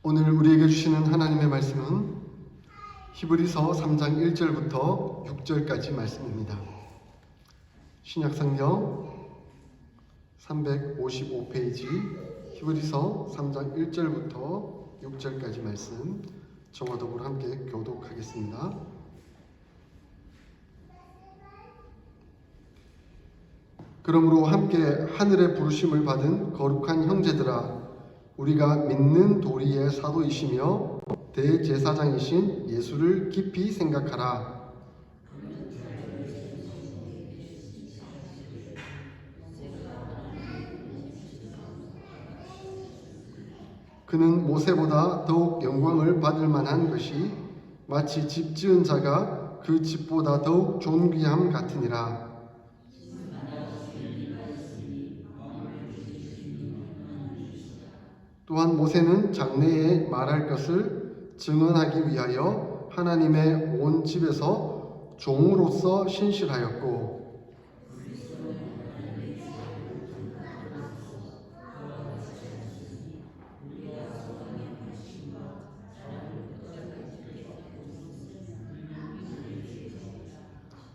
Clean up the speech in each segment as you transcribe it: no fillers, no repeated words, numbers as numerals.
오늘 우리에게 주시는 하나님의 말씀은 히브리서 3장 1절부터 6절까지 말씀입니다. 신약성경 355페이지 히브리서 3장 1절부터 6절까지 말씀 저와 더불어 함께 교독하겠습니다. 그러므로 함께 하늘의 부르심을 받은 거룩한 형제들아, 우리가 믿는 도리의 사도이시며 대제사장이신 예수를 깊이 생각하라. 그는 모세보다 더욱 영광을 받을 만한 것이 마치 집 지은 자가 그 집보다 더욱 존귀함 같으니라. 또한 모세는 장래에 말할 것을 증언하기 위하여 하나님의 온 집에서 종으로서 신실하였고,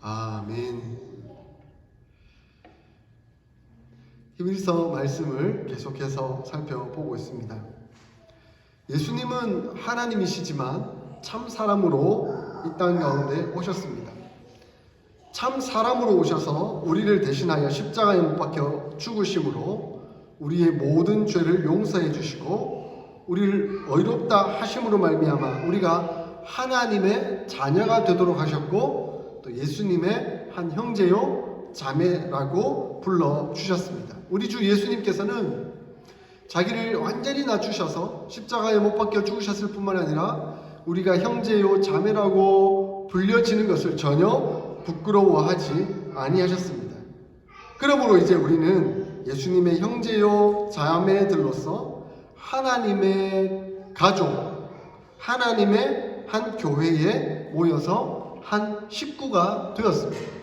아멘. 히브리서 말씀을 계속해서 살펴보고 있습니다. 예수님은 하나님이시지만 참 사람으로 이 땅 가운데 오셨습니다. 참 사람으로 오셔서 우리를 대신하여 십자가에 못 박혀 죽으심으로 우리의 모든 죄를 용서해 주시고 우리를 의롭다 하심으로 말미암아 우리가 하나님의 자녀가 되도록 하셨고, 또 예수님의 한 형제요 자매라고 불러주셨습니다. 우리 주 예수님께서는 자기를 완전히 낮추셔서 십자가에 못 박혀 죽으셨을 뿐만 아니라 우리가 형제요 자매라고 불려지는 것을 전혀 부끄러워하지 아니하셨습니다. 그러므로 이제 우리는 예수님의 형제요 자매들로서 하나님의 가족, 하나님의 한 교회에 모여서 한 식구가 되었습니다.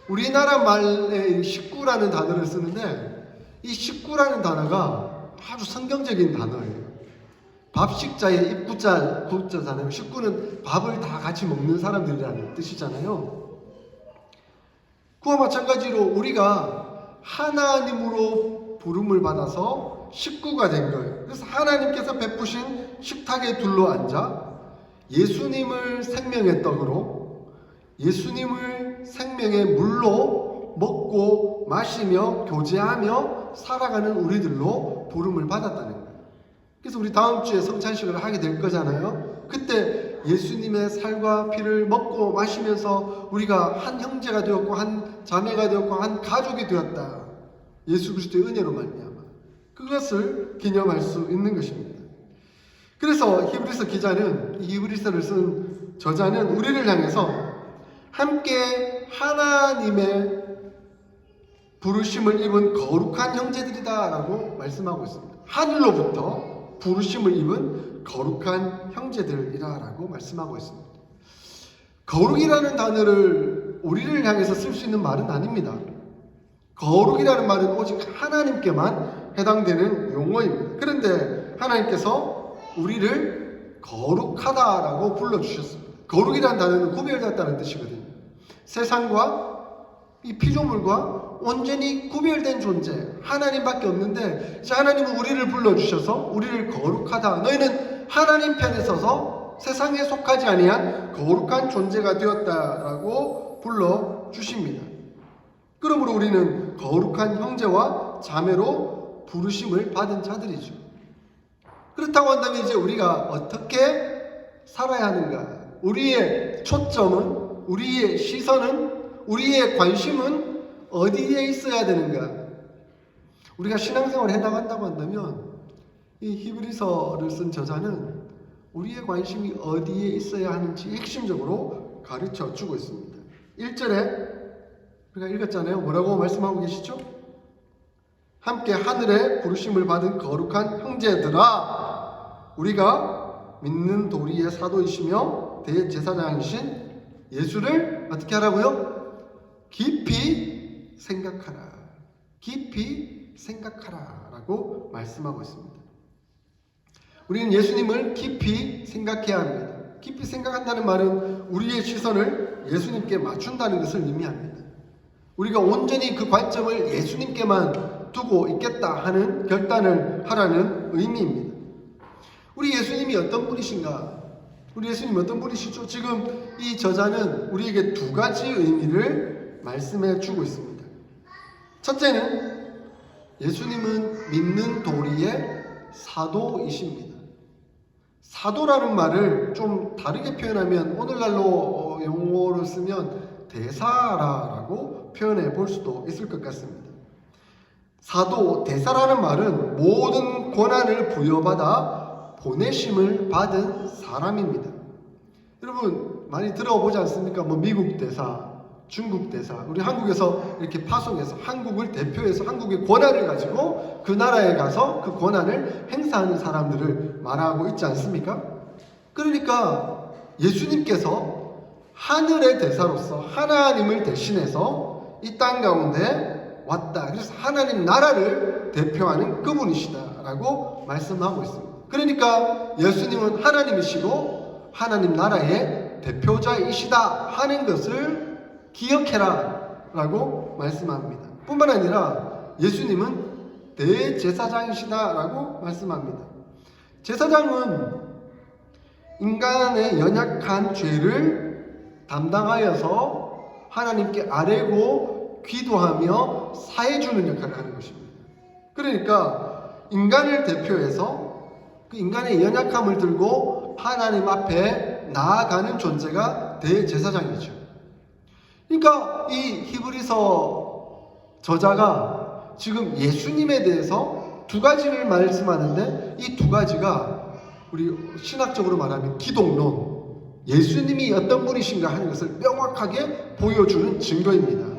우리나라 말에 식구라는 단어를 쓰는데 이 식구라는 단어가 아주 성경적인 단어예요. 밥식자의 입구자잖아요. 식구는 밥을 다 같이 먹는 사람들이라는 뜻이잖아요. 그와 마찬가지로 우리가 하나님으로 부름을 받아서 식구가 된 거예요. 그래서 하나님께서 베푸신 식탁에 둘러앉아 예수님을 생명의 떡으로, 예수님을 생명의 물로 먹고 마시며 교제하며 살아가는 우리들로 부름을 받았다는 거예요. 그래서 우리 다음 주에 성찬식을 하게 될 거잖아요. 그때 예수님의 살과 피를 먹고 마시면서 우리가 한 형제가 되었고 한 자매가 되었고 한 가족이 되었다. 예수 그리스도의 은혜로 말미암아 그것을 기념할 수 있는 것입니다. 그래서 히브리서 기자는, 이 히브리서를 쓴 저자는 우리를 향해서 함께 하나님의 부르심을 입은 거룩한 형제들이다 라고 말씀하고 있습니다. 하늘로부터 부르심을 입은 거룩한 형제들이라 라고 말씀하고 있습니다. 거룩이라는 단어를 우리를 향해서 쓸 수 있는 말은 아닙니다. 거룩이라는 말은 오직 하나님께만 해당되는 용어입니다. 그런데 하나님께서 우리를 거룩하다라고 불러주셨습니다. 거룩이라는 단어는 구별됐다는 뜻이거든요. 세상과 이 피조물과 온전히 구별된 존재, 하나님밖에 없는데 이제 하나님은 우리를 불러주셔서 우리를 거룩하다, 너희는 하나님 편에 서서 세상에 속하지 아니한 거룩한 존재가 되었다라고 불러주십니다. 그러므로 우리는 거룩한 형제와 자매로 부르심을 받은 자들이죠. 그렇다고 한다면 이제 우리가 어떻게 살아야 하는가? 우리의 초점은, 우리의 시선은, 우리의 관심은 어디에 있어야 되는가? 우리가 신앙생활에 해나간다고 한다면 이 히브리서를 쓴 저자는 우리의 관심이 어디에 있어야 하는지 핵심적으로 가르쳐 주고 있습니다. 1절에 우리가 읽었잖아요. 뭐라고 말씀하고 계시죠? 함께 하늘의 부르심을 받은 거룩한 형제들아, 우리가 믿는 도리의 사도이시며 대제사장이신 예수를 어떻게 하라고요? 깊이 생각하라. 깊이 생각하라 라고 말씀하고 있습니다. 우리는 예수님을 깊이 생각해야 합니다. 깊이 생각한다는 말은 우리의 시선을 예수님께 맞춘다는 것을 의미합니다. 우리가 온전히 그 관점을 예수님께만 두고 있겠다 하는 결단을 하라는 의미입니다. 우리 예수님이 어떤 분이신가? 우리 예수님이 어떤 분이시죠? 지금 이 저자는 우리에게 두 가지 의미를 말씀해 주고 있습니다. 첫째는 예수님은 믿는 도리의 사도이십니다. 사도라는 말을 좀 다르게 표현하면 오늘날로 용어로 쓰면 대사라고 표현해 볼 수도 있을 것 같습니다. 사도, 대사라는 말은 모든 권한을 부여받아 보내심을 받은 사람입니다. 여러분 많이 들어보지 않습니까? 미국 대사, 중국 대사, 우리 한국에서 이렇게 파송해서 한국을 대표해서 한국의 권한을 가지고 그 나라에 가서 그 권한을 행사하는 사람들을 말하고 있지 않습니까? 그러니까 예수님께서 하늘의 대사로서 하나님을 대신해서 이 땅 가운데 왔다. 그래서 하나님 나라를 대표하는 그분이시다라고 말씀하고 있습니다. 그러니까 예수님은 하나님이시고 하나님 나라의 대표자이시다 하는 것을 기억해라 라고 말씀합니다. 뿐만 아니라 예수님은 대제사장이시다 라고 말씀합니다. 제사장은 인간의 연약한 죄를 담당하여서 하나님께 아뢰고 기도하며 사해주는 역할을 하는 것입니다. 그러니까 인간을 대표해서 그 인간의 연약함을 들고 하나님 앞에 나아가는 존재가 대제사장이죠. 그러니까 이 히브리서 저자가 지금 예수님에 대해서 두 가지를 말씀하는데 이 두 가지가 우리 신학적으로 말하면 기독론, 예수님이 어떤 분이신가 하는 것을 명확하게 보여주는 증거입니다.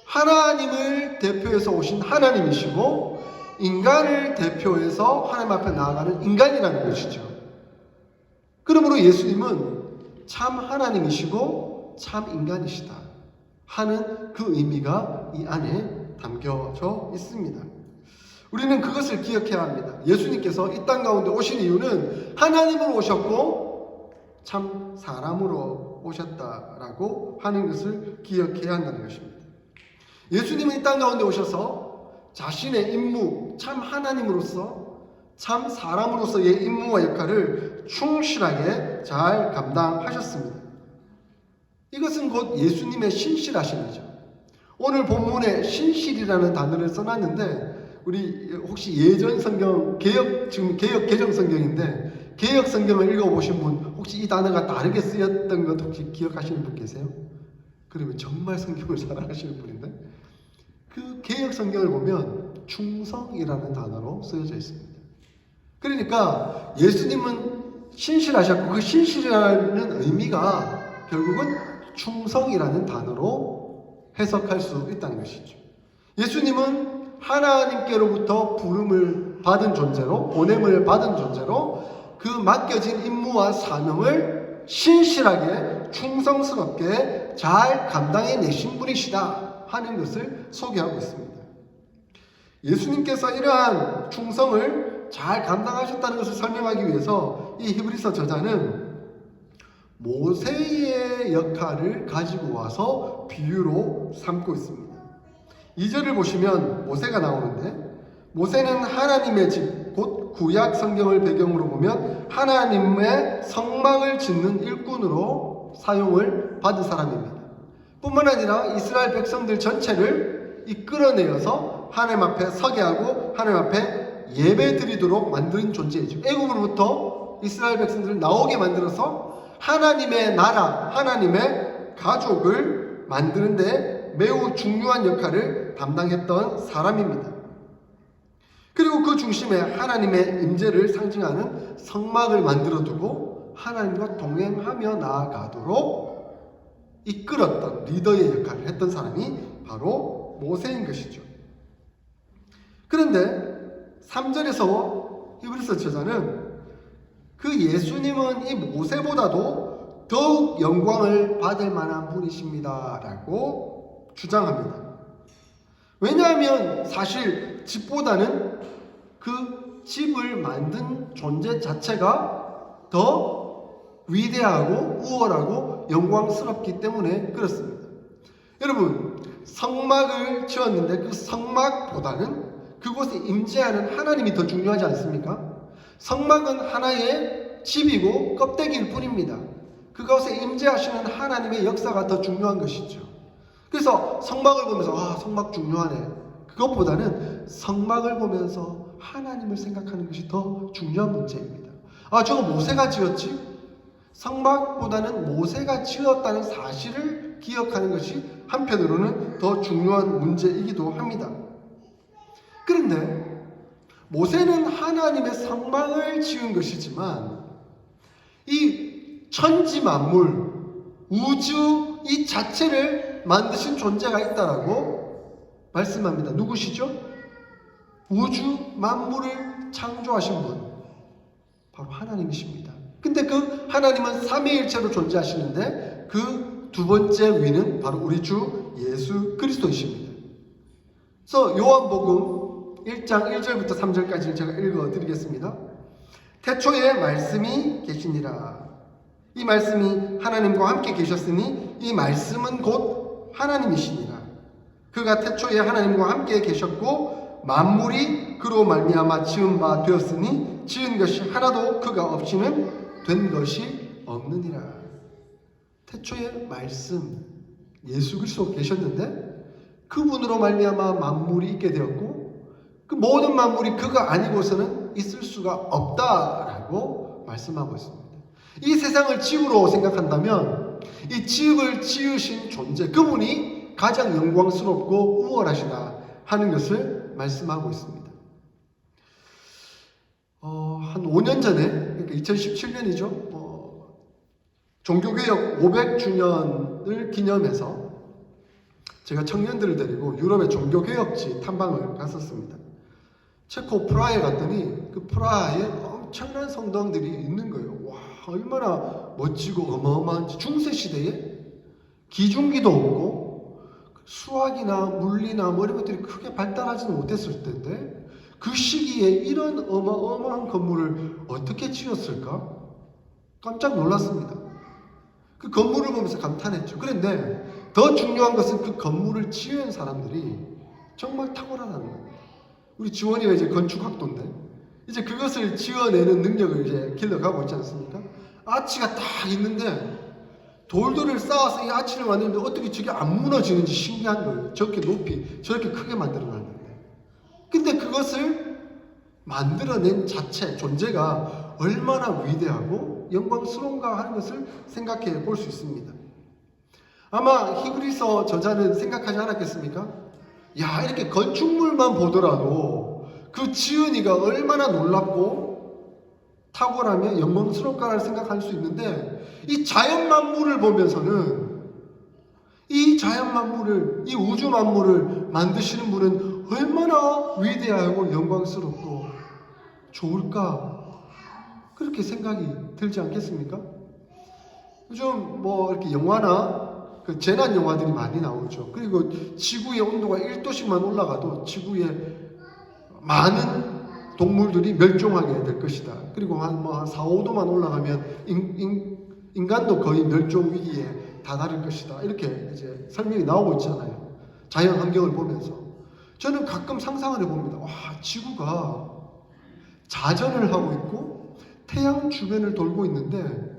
하나님을 대표해서 오신 하나님이시고 인간을 대표해서 하나님 앞에 나아가는 인간이라는 것이죠. 그러므로 예수님은 참 하나님이시고 참 인간이시다 하는 그 의미가 이 안에 담겨져 있습니다. 우리는 그것을 기억해야 합니다. 예수님께서 이 땅 가운데 오신 이유는 하나님으로 오셨고 참 사람으로 오셨다라고 하는 것을 기억해야 한다는 것입니다. 예수님은 이 땅 가운데 오셔서 자신의 임무, 참 하나님으로서 참 사람으로서의 임무와 역할을 충실하게 잘 감당하셨습니다. 이것은 곧 예수님의 신실하심이죠. 오늘 본문에 신실이라는 단어를 써놨는데 우리 혹시 예전 성경 지금 개역 개정 성경인데 개역 성경을 읽어보신 분 혹시 이 단어가 다르게 쓰였던 것 혹시 기억하시는 분 계세요? 그러면 정말 성경을 잘 아시는 분인데 그 개역 성경을 보면 충성이라는 단어로 쓰여져 있습니다. 그러니까 예수님은 신실하셨고 그 신실이라는 의미가 결국은 충성이라는 단어로 해석할 수 있다는 것이죠. 예수님은 하나님께로부터 부름을 받은 존재로, 보냄을 받은 존재로 그 맡겨진 임무와 사명을 신실하게 충성스럽게 잘 감당해내신 분이시다 하는 것을 소개하고 있습니다. 예수님께서 이러한 충성을 잘 감당하셨다는 것을 설명하기 위해서 이 히브리서 저자는 모세의 역할을 가지고 와서 비유로 삼고 있습니다. 2절을 보시면 모세가 나오는데 모세는 하나님의 집, 곧 구약 성경을 배경으로 보면 하나님의 성막을 짓는 일꾼으로 사용을 받은 사람입니다. 뿐만 아니라 이스라엘 백성들 전체를 이끌어내어서 하나님 앞에 서게 하고 하나님 앞에 예배 드리도록 만든 존재이죠. 애굽으로부터 이스라엘 백성들을 나오게 만들어서 하나님의 나라, 하나님의 가족을 만드는데 매우 중요한 역할을 담당했던 사람입니다. 그리고 그 중심에 하나님의 임재를 상징하는 성막을 만들어 두고 하나님과 동행하며 나아가도록 이끌었던 리더의 역할을 했던 사람이 바로 모세인 것이죠. 그런데 3절에서 히브리서 저자는 그 예수님은 이 모세보다도 더욱 영광을 받을 만한 분이십니다 라고 주장합니다. 왜냐하면 사실 집보다는 그 집을 만든 존재 자체가 더 위대하고 우월하고 영광스럽기 때문에 그렇습니다. 여러분, 성막을 지었는데 그 성막보다는 그곳에 임재하는 하나님이 더 중요하지 않습니까? 성막은 하나의 집이고 껍데기일 뿐입니다. 그것에 임재하시는 하나님의 역사가 더 중요한 것이죠. 그래서 성막을 보면서 성막 중요하네. 그것보다는 성막을 보면서 하나님을 생각하는 것이 더 중요한 문제입니다. 저거 모세가 지었지? 성막보다는 모세가 지었다는 사실을 기억하는 것이 한편으로는 더 중요한 문제이기도 합니다. 그런데 모세는 하나님의 성막을 지은 것이지만 이 천지 만물, 우주 이 자체를 만드신 존재가 있다라고 말씀합니다. 누구시죠? 우주 만물을 창조하신 분, 바로 하나님이십니다. 근데 그 하나님은 삼위일체로 존재하시는데 그 두 번째 위는 바로 우리 주 예수 그리스도이십니다. 그래서 요한복음 1장 1절부터 3절까지를 제가 읽어드리겠습니다. 태초에 말씀이 계시니라. 이 말씀이 하나님과 함께 계셨으니 이 말씀은 곧 하나님이시니라. 그가 태초에 하나님과 함께 계셨고 만물이 그로 말미암아 지은 바 되었으니 지은 것이 하나도 그가 없이는 된 것이 없느니라. 태초에 말씀 예수 그리스도 계셨는데 그분으로 말미암아 만물이 있게 되었고 그 모든 만물이 그가 아니고서는 있을 수가 없다라고 말씀하고 있습니다. 이 세상을 집으로 생각한다면 이 집을 지으신 존재 그분이 가장 영광스럽고 우월하시다 하는 것을 말씀하고 있습니다. 한 5년 전에 그러니까 2017년이죠. 종교개혁 500주년을 기념해서 제가 청년들을 데리고 유럽의 종교개혁지 탐방을 갔었습니다. 체코 프라하에 갔더니 그 프라하에 엄청난 성당들이 있는 거예요. 와, 얼마나 멋지고 어마어마한지. 중세시대에 기중기도 없고 수학이나 물리나 이런 것들이 크게 발달하지는 못했을 텐데 그 시기에 이런 어마어마한 건물을 어떻게 지었을까? 깜짝 놀랐습니다. 그 건물을 보면서 감탄했죠. 그런데 더 중요한 것은 그 건물을 지은 사람들이 정말 탁월하다는 거예요. 우리 지원이가 이제 건축학도인데 이제 그것을 지어내는 능력을 이제 길러가고 있지 않습니까? 아치가 딱 있는데 돌들을 쌓아서 이 아치를 만드는데 어떻게 저게 안 무너지는지 신기한 거예요. 저렇게 높이 저렇게 크게 만들어놨는데 근데 그것을 만들어낸 자체 존재가 얼마나 위대하고 영광스러운가 하는 것을 생각해 볼 수 있습니다. 아마 히브리서 저자는 생각하지 않았겠습니까? 야, 이렇게 건축물만 보더라도 그 지은이가 얼마나 놀랍고 탁월하며 영광스러울까를 생각할 수 있는데 이 자연 만물을 보면서는 이 자연 만물을 이 우주 만물을 만드시는 분은 얼마나 위대하고 영광스럽고 좋을까 그렇게 생각이 들지 않겠습니까? 요즘 이렇게 영화나 그 재난 영화들이 많이 나오죠. 그리고 지구의 온도가 1도씩만 올라가도 지구에 많은 동물들이 멸종하게 될 것이다. 그리고 한 4, 5도만 올라가면 인간도 거의 멸종 위기에 다다를 것이다. 이렇게 이제 설명이 나오고 있잖아요. 자연 환경을 보면서. 저는 가끔 상상을 해봅니다. 와, 지구가 자전을 하고 있고 태양 주변을 돌고 있는데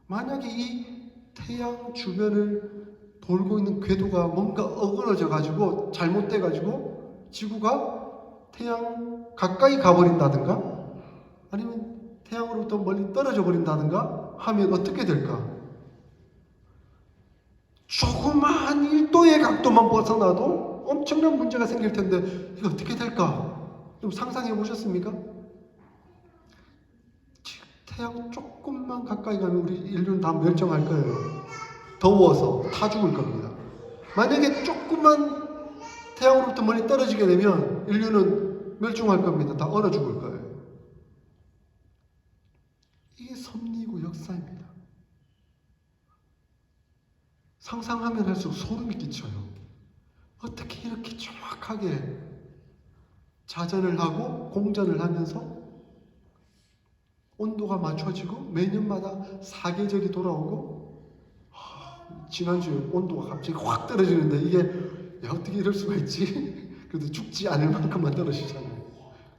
만약에 이 태양 주변을 돌고 있는 궤도가 뭔가 어그러져 가지고 잘못돼 가지고 지구가 태양 가까이 가버린다든가 아니면 태양으로부터 멀리 떨어져 버린다든가 하면 어떻게 될까? 조그마한 1도의 각도만 벗어나도 엄청난 문제가 생길 텐데 이게 어떻게 될까? 좀 상상해 보셨습니까? 태양 조금만 가까이 가면 우리 인류는 다 멸종할 거예요. 더워서 타 죽을 겁니다. 만약에 조금만 태양으로부터 멀리 떨어지게 되면 인류는 멸종할 겁니다. 다 얼어 죽을 거예요. 이게 섭리고 역사입니다. 상상하면 할수록 소름이 끼쳐요. 어떻게 이렇게 정확하게 자전을 하고 공전을 하면서 온도가 맞춰지고 매년마다 사계절이 돌아오고 지난주에 온도가 갑자기 확 떨어지는데 이게 야, 어떻게 이럴 수가 있지? 그래도 죽지 않을 만큼만 떨어지잖아요.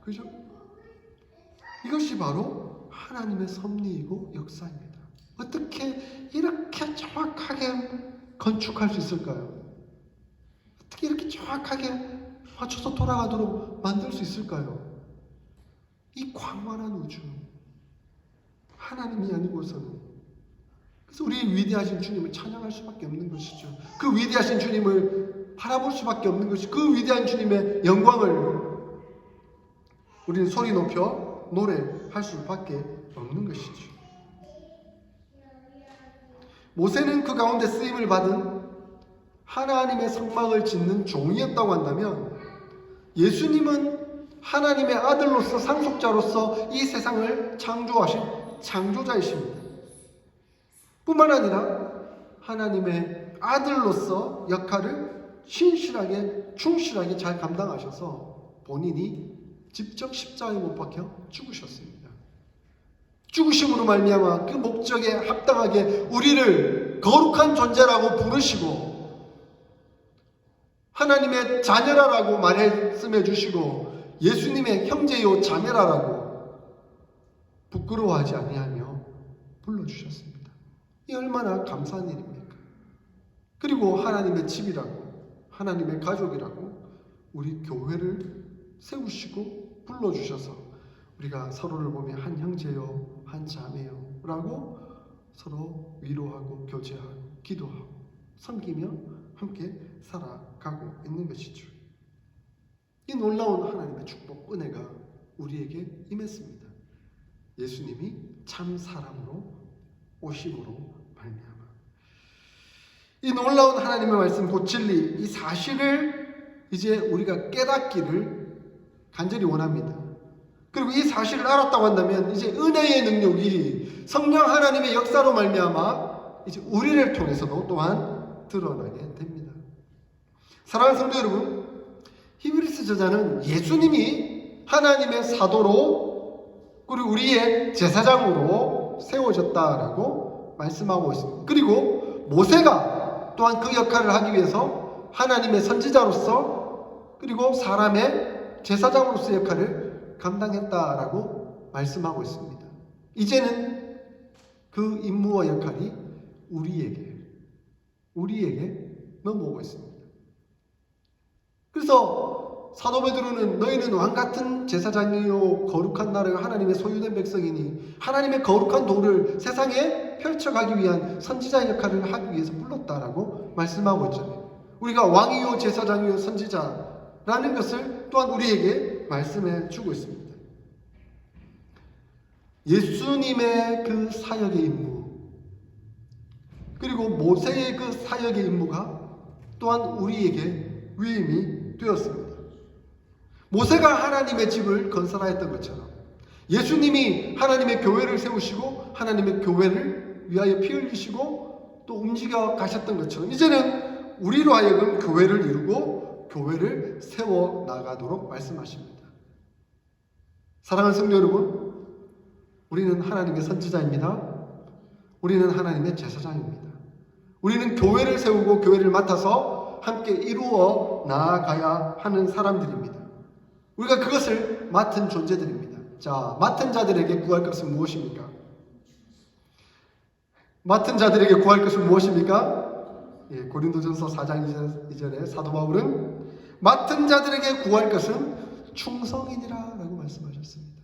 그죠? 이것이 바로 하나님의 섭리이고 역사입니다. 어떻게 이렇게 정확하게 건축할 수 있을까요? 어떻게 이렇게 정확하게 맞춰서 돌아가도록 만들 수 있을까요? 이 광활한 우주, 하나님이 아니고서는. 그래서 우리 위대하신 주님을 찬양할 수밖에 없는 것이죠. 그 위대하신 주님을 바라볼 수밖에 없는 것이죠. 그 위대한 주님의 영광을 우리는 소리 높여 노래할 수밖에 없는 것이죠. 모세는 그 가운데 쓰임을 받은 하나님의 성막을 짓는 종이었다고 한다면, 예수님은 하나님의 아들로서 상속자로서 이 세상을 창조하신 창조자이십니다. 뿐만 아니라 하나님의 아들로서 역할을 신실하게 충실하게 잘 감당하셔서 본인이 직접 십자가에 못 박혀 죽으셨습니다. 죽으심으로 말미암아 그 목적에 합당하게 우리를 거룩한 존재라고 부르시고 하나님의 자녀라고 말씀해 주시고 예수님의 형제요 자매라라고 부끄러워하지 아니하며 불러주셨습니다. 이 얼마나 감사한 일입니까? 그리고 하나님의 집이라고, 하나님의 가족이라고 우리 교회를 세우시고 불러주셔서 우리가 서로를 보며 한 형제요 한 자매요 라고 서로 위로하고 교제하고 기도하고 섬기며 함께 살아가고 있는 것이죠. 이 놀라운 하나님의 축복, 은혜가 우리에게 임했습니다. 예수님이 참 사람으로 오심으로 말미암아. 이 놀라운 하나님의 말씀, 곧 진리, 이 사실을 이제 우리가 깨닫기를 간절히 원합니다. 그리고 이 사실을 알았다고 한다면 이제 은혜의 능력이 성령 하나님의 역사로 말미암아 이제 우리를 통해서도 또한 드러나게 됩니다. 사랑하는 성도 여러분, 히브리서 저자는 예수님이 하나님의 사도로 그리고 우리의 제사장으로 세워졌다라고 말씀하고 있습니다. 그리고 모세가 또한 그 역할을 하기 위해서 하나님의 선지자로서 그리고 사람의 제사장으로서의 역할을 감당했다라고 말씀하고 있습니다. 이제는 그 임무와 역할이 우리에게 넘어오고 있습니다. 그래서 사도 베드로는 너희는 왕같은 제사장이요 거룩한 나라가 하나님의 소유된 백성이니 하나님의 거룩한 도를 세상에 펼쳐가기 위한 선지자의 역할을 하기 위해서 불렀다라고 말씀하고 있잖아요. 우리가 왕이요 제사장이요 선지자라는 것을 또한 우리에게 말씀해 주고 있습니다. 예수님의 그 사역의 임무 그리고 모세의 그 사역의 임무가 또한 우리에게 위임이 되었습니다. 모세가 하나님의 집을 건설하였던 것처럼 예수님이 하나님의 교회를 세우시고 하나님의 교회를 위하여 피 흘리시고 또 움직여 가셨던 것처럼 이제는 우리로 하여금 교회를 이루고 교회를 세워 나가도록 말씀하십니다. 사랑하는 성도 여러분, 우리는 하나님의 선지자입니다. 우리는 하나님의 제사장입니다. 우리는 교회를 세우고 교회를 맡아서 함께 이루어 나아가야 하는 사람들입니다. 우리가 그것을 맡은 존재들입니다. 자, 맡은 자들에게 구할 것은 무엇입니까? 맡은 자들에게 구할 것은 무엇입니까? 예, 고린도전서 4장 2절에 사도 바울은 맡은 자들에게 구할 것은 충성이니라 라고 말씀하셨습니다.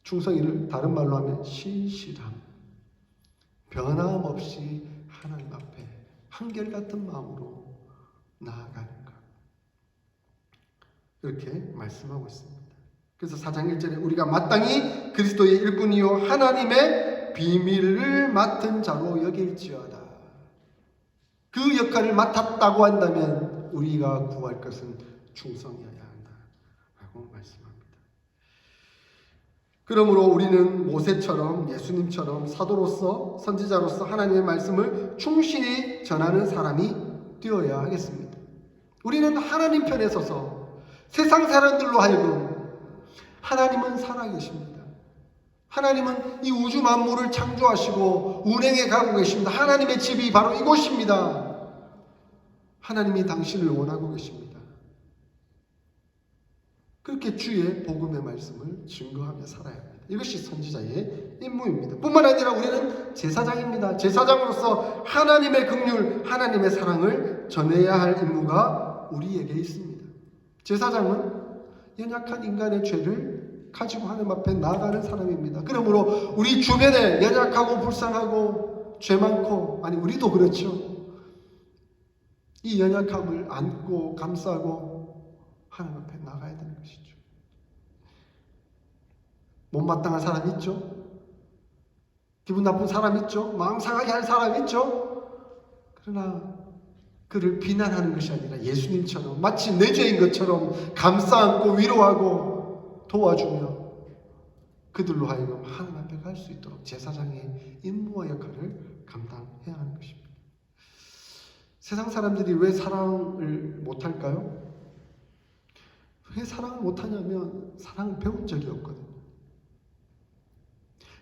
충성이를 다른 말로 하면 신실함, 변함없이 하나님 앞에 한결같은 마음으로 나아가는 것, 이렇게 말씀하고 있습니다. 그래서 4장 1절에 우리가 마땅히 그리스도의 일꾼이요 하나님의 비밀을 맡은 자로 여길지어다. 그 역할을 맡았다고 한다면 우리가 구할 것은 충성이어야 한다라고 말씀합니다. 그러므로 우리는 모세처럼 예수님처럼 사도로서 선지자로서 하나님의 말씀을 충실히 전하는 사람이 되어야 하겠습니다. 우리는 하나님 편에 서서 세상 사람들로 하여금 하나님은 살아계십니다. 하나님은 이 우주 만물을 창조하시고 운행해 가고 계십니다. 하나님의 집이 바로 이곳입니다. 하나님이 당신을 원하고 계십니다. 그렇게 주의 복음의 말씀을 증거하며 살아야 합니다. 이것이 선지자의 임무입니다. 뿐만 아니라 우리는 제사장입니다. 제사장으로서 하나님의 긍휼, 하나님의 사랑을 전해야 할 임무가 우리에게 있습니다. 제사장은 연약한 인간의 죄를 가지고 하나님 앞에 나아가는 사람입니다. 그러므로 우리 주변에 연약하고 불쌍하고 죄 많고, 아니 우리도 그렇죠. 이 연약함을 안고 감싸고 하나님 앞에 나가야 되는 것이죠. 못마땅한 사람 있죠? 기분 나쁜 사람 있죠? 마음 상하게 할 사람 있죠? 그러나 그를 비난하는 것이 아니라 예수님처럼 마치 내 죄인 것처럼 감싸안고 위로하고 도와주며 그들로 하여금 하나님 앞에 갈 수 있도록 제사장의 임무와 역할을 감당해야 하는 것입니다. 세상 사람들이 왜 사랑을 못할까요? 왜 사랑을 못하냐면 사랑을 배운 적이 없거든요.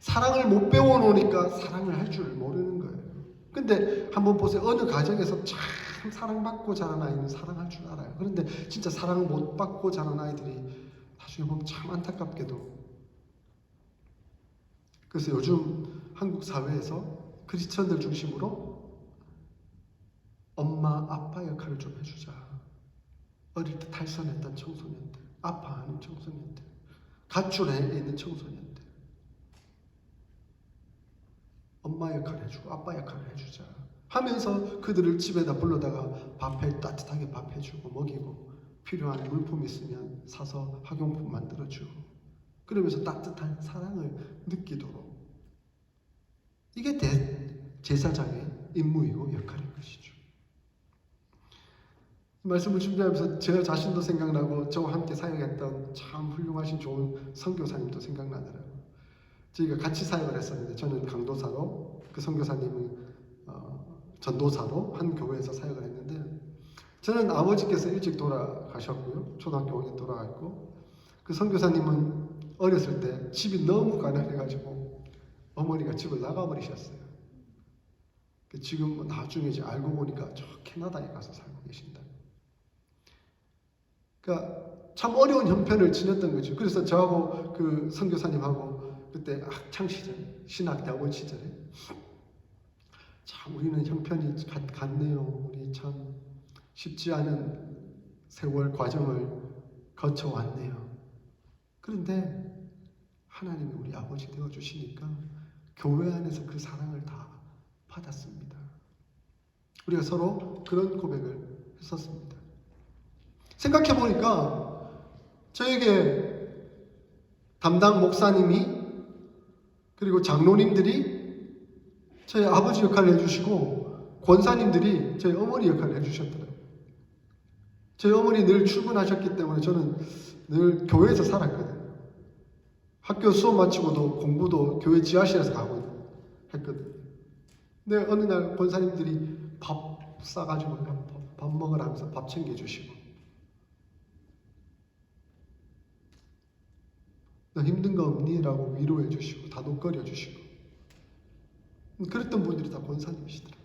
사랑을 못 배워놓으니까 사랑을 할 줄 모르는 거예요. 근데 한번 보세요. 어느 가정에서 참 사랑받고 자란 아이는 사랑할 줄 알아요. 그런데 진짜 사랑을 못 받고 자란 아이들이 나중에 보면 참 안타깝게도. 그래서 요즘 한국 사회에서 크리스천들 중심으로 엄마, 아빠 역할을 좀 해주자. 어릴 때 탈선했던 청소년들, 아파하는 청소년들, 가출해 있는 청소년들, 엄마 역할을 해주고 아빠 역할을 해주자 하면서 그들을 집에다 불러다가 밥해 따뜻하게 밥 해주고 먹이고 필요한 물품 있으면 사서 학용품 만들어주고 그러면서 따뜻한 사랑을 느끼도록, 이게 제사장의 임무이고 역할인 것이죠. 말씀을 준비하면서 저 자신도 생각나고 저와 함께 사역했던 참 훌륭하신 좋은 선교사님도 생각나더라고요. 저희가 같이 사역을 했었는데 저는 강도사로, 그 선교사님은 전도사로 한 교회에서 사역을 했는데, 저는 아버지께서 일찍 돌아가셨고요. 초등학교 5년 돌아갔고, 그 선교사님은 어렸을 때 집이 너무 가난해가지고 어머니가 집을 나가버리셨어요. 지금 나중에 이제 알고 보니까 저 캐나다에 가서 살고 계신다. 그러니까 참 어려운 형편을 지녔던 거죠. 그래서 저하고 그 선교사님하고 그때 학창 시절, 신학대학원 시절에 참 우리는 형편이 같네요. 우리 참 쉽지 않은 세월 과정을 거쳐왔네요. 그런데 하나님이 우리 아버지 되어주시니까 교회 안에서 그 사랑을 다 받았습니다. 우리가 서로 그런 고백을 했었습니다. 생각해보니까 저에게 담당 목사님이 그리고 장로님들이 저희 아버지 역할을 해주시고 권사님들이 저희 어머니 역할을 해주셨더라고요. 저희 어머니 늘 출근하셨기 때문에 저는 늘 교회에서 살았거든요. 학교 수업 마치고도 공부도 교회 지하실에서 가고 했거든요. 근데 어느 날 권사님들이 밥 싸가지고 밥 먹으라면서 밥 챙겨주시고, 너 힘든 거 없니? 라고 위로해 주시고 다독거려 주시고, 그랬던 분들이 다 권사님이시더라고요.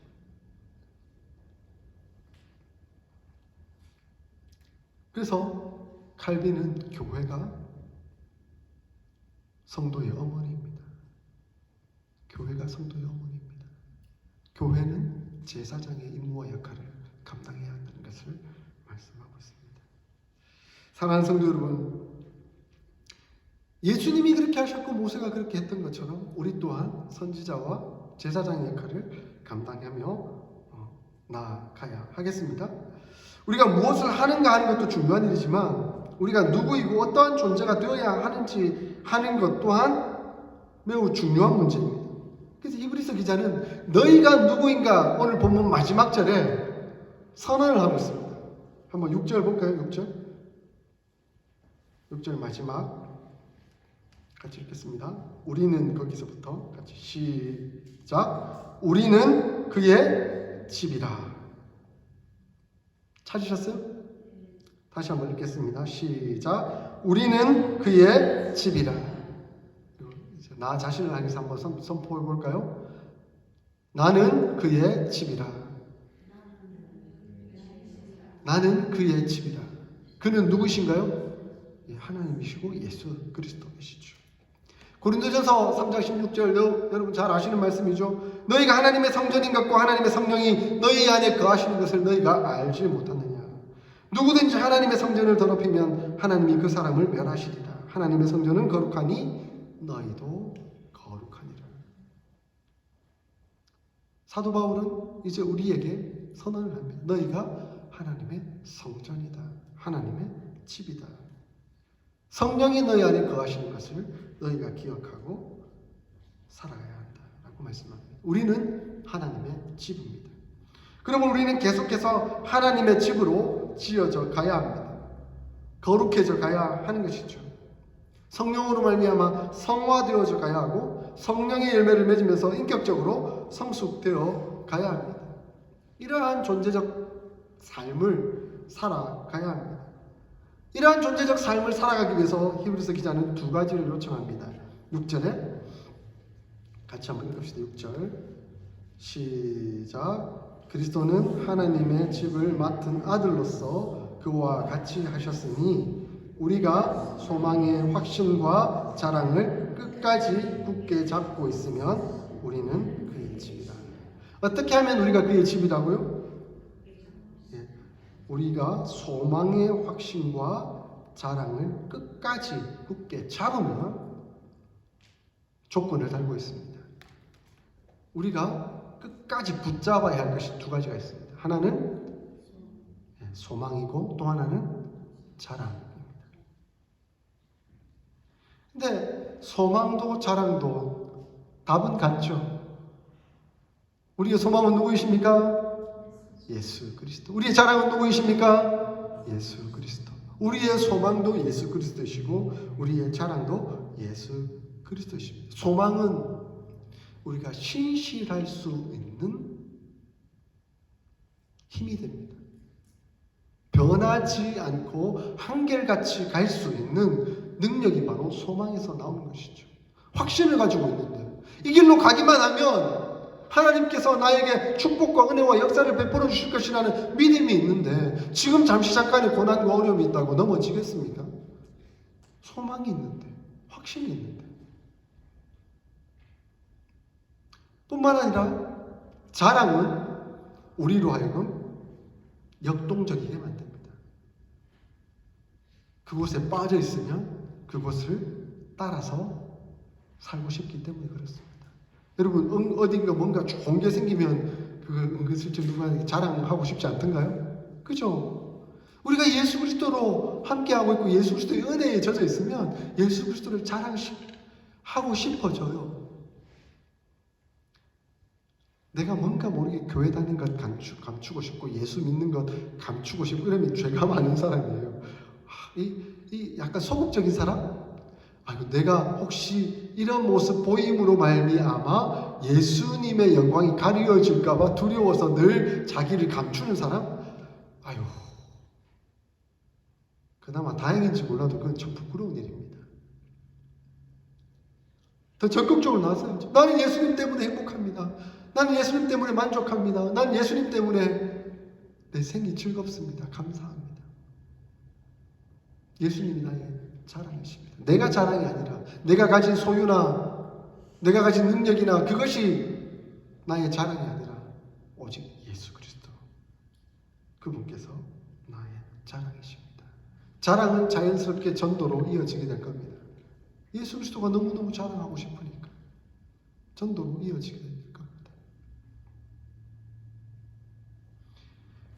그래서 칼빈은 교회가 성도의 어머니입니다. 교회가 성도의 어머니입니다. 교회는 제사장의 임무와 역할을 감당해야 한다는 것을 말씀하고 있습니다. 사랑하는 성도 여러분, 예수님이 그렇게 하셨고 모세가 그렇게 했던 것처럼 우리 또한 선지자와 제사장의 역할을 감당하며 나아가야 하겠습니다. 우리가 무엇을 하는가 하는 것도 중요한 일이지만 우리가 누구이고 어떠한 존재가 되어야 하는지 하는 것 또한 매우 중요한 문제입니다. 그래서 이브리서 기자는 너희가 누구인가 오늘 본문 마지막 절에 선언을 하고 있습니다. 한번 6절 볼까요? 6절 마지막 같이 읽겠습니다. 우리는, 거기서부터 같이 시작. 우리는 그의 집이라. 찾으셨어요? 다시 한번 읽겠습니다. 시작. 우리는 그의 집이라. 이제 나 자신을 향해서 한번 선포해 볼까요? 나는 그의 집이라. 나는 그의 집이라. 그는 누구신가요? 하나님이시고 예수 그리스도이시죠. 고린도전서 3장 16절 여러분 잘 아시는 말씀이죠. 너희가 하나님의 성전인 것과 하나님의 성령이 너희 안에 거하시는 것을 너희가 알지 못하느냐. 누구든지 하나님의 성전을 더럽히면 하나님이 그 사람을 멸하시리라. 하나님의 성전은 거룩하니 너희도 거룩하니라. 사도 바울은 이제 우리에게 선언을 합니다. 너희가 하나님의 성전이다. 하나님의 집이다. 성령이 너희 안에 거하시는 것을 너희가 기억하고 살아가야 한다라고 말씀합니다. 우리는 하나님의 집입니다. 그러면 우리는 계속해서 하나님의 집으로 지어져 가야 합니다. 거룩해져 가야 하는 것이죠. 성령으로 말미암아 성화되어져 가야 하고 성령의 열매를 맺으면서 인격적으로 성숙되어 가야 합니다. 이러한 존재적 삶을 살아가야 합니다. 이러한 존재적 삶을 살아가기 위해서 히브리서 기자는 두 가지를 요청합니다. 6절에 같이 한번 읽읍시다. 6절 시작. 그리스도는 하나님의 집을 맡은 아들로서 그와 같이 하셨으니 우리가 소망의 확신과 자랑을 끝까지 굳게 잡고 있으면 우리는 그의 집이다. 어떻게 하면 우리가 그의 집이라고요? 우리가 소망의 확신과 자랑을 끝까지 굳게 잡으면 조건을 달고 있습니다. 우리가 끝까지 붙잡아야 할 것이 두 가지가 있습니다. 하나는 소망이고 또 하나는 자랑입니다. 근데 소망도 자랑도 답은 같죠. 우리의 소망은 누구이십니까? 예수 그리스도. 우리의 자랑은 누구이십니까? 예수 그리스도. 우리의 소망도 예수 그리스도이시고 우리의 자랑도 예수 그리스도이십니다. 소망은 우리가 신실할 수 있는 힘이 됩니다. 변하지 않고 한결같이 갈 수 있는 능력이 바로 소망에서 나오는 것이죠. 확신을 가지고 있는데 이 길로 가기만 하면 하나님께서 나에게 축복과 은혜와 역사를 베풀어 주실 것이라는 믿음이 있는데 지금 잠시 잠깐의 고난과 어려움이 있다고 넘어지겠습니까? 소망이 있는데, 확신이 있는데. 뿐만 아니라 자랑은 우리로 하여금 역동적이게 만듭니다. 그곳에 빠져 있으면 그곳을 따라서 살고 싶기 때문에 그렇습니다. 여러분 어딘가 뭔가 좋은 게 생기면 그걸 은근슬쩍 누구한테 자랑하고 싶지 않던가요? 그죠? 우리가 예수 그리스도로 함께하고 있고 예수 그리스도의 은혜에 젖어 있으면 예수 그리스도를 자랑하고 싶어져요. 내가 뭔가 모르게 교회 다니는 것 감추고 싶고 예수 믿는 것 감추고 싶고 이러면 죄가 많은 사람이에요. 이 약간 소극적인 사람? 내가 혹시 이런 모습 보임으로 말미암아 예수님의 영광이 가려질까 봐 두려워서 늘 자기를 감추는 사람? 그나마 다행인지 몰라도 그건 참 부끄러운 일입니다. 더 적극적으로 나서야죠. 나는 예수님 때문에 행복합니다. 나는 예수님 때문에 만족합니다. 나는 예수님 때문에 내 생이 즐겁습니다. 감사합니다. 예수님이 나의 자랑이십니다. 내가 자랑이 아니라 내가 가진 소유나 내가 가진 능력이나 그것이 나의 자랑이 아니라 오직 예수 그리스도 그분께서 나의 자랑이십니다. 자랑은 자연스럽게 전도로 이어지게 될 겁니다. 예수 그리스도가 너무너무 자랑하고 싶으니까 전도로 이어지게 될 겁니다.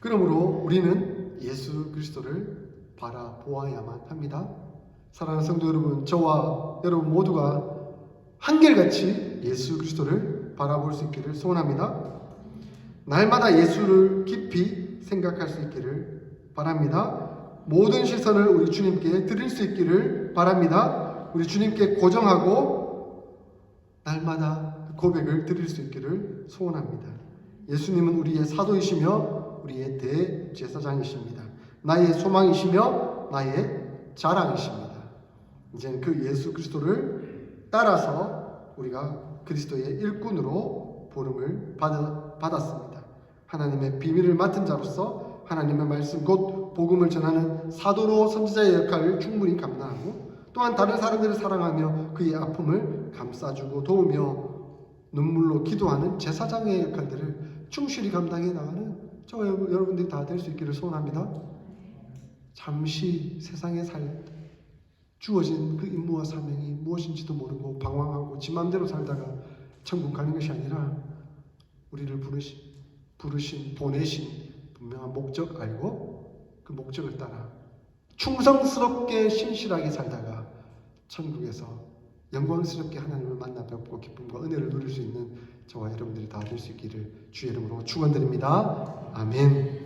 그러므로 우리는 예수 그리스도를 바라보아야만 합니다. 사랑하는 성도 여러분, 저와 여러분 모두가 한결같이 예수 그리스도를 바라볼 수 있기를 소원합니다. 날마다 예수를 깊이 생각할 수 있기를 바랍니다. 모든 시선을 우리 주님께 드릴 수 있기를 바랍니다. 우리 주님께 고정하고 날마다 고백을 드릴 수 있기를 소원합니다. 예수님은 우리의 사도이시며 우리의 대제사장이십니다. 나의 소망이시며 나의 자랑이십니다. 이제 그 예수 그리스도를 따라서 우리가 그리스도의 일꾼으로 부름을 받았습니다. 하나님의 비밀을 맡은 자로서 하나님의 말씀 곧 복음을 전하는 사도로 선지자의 역할을 충분히 감당하고 또한 다른 사람들을 사랑하며 그의 아픔을 감싸주고 도우며 눈물로 기도하는 제사장의 역할들을 충실히 감당해 나가는 저와 여러분들이 다 될 수 있기를 소원합니다. 잠시 세상에 주어진 그 임무와 사명이 무엇인지도 모르고 방황하고 지 맘대로 살다가 천국 가는 것이 아니라 우리를 부르신 보내신 분명한 목적 알고 그 목적을 따라 충성스럽게 신실하게 살다가 천국에서 영광스럽게 하나님을 만나 뵙고 기쁨과 은혜를 누릴 수 있는 저와 여러분들이 다 될 수 있기를 주의 이름으로 축원드립니다. 아멘.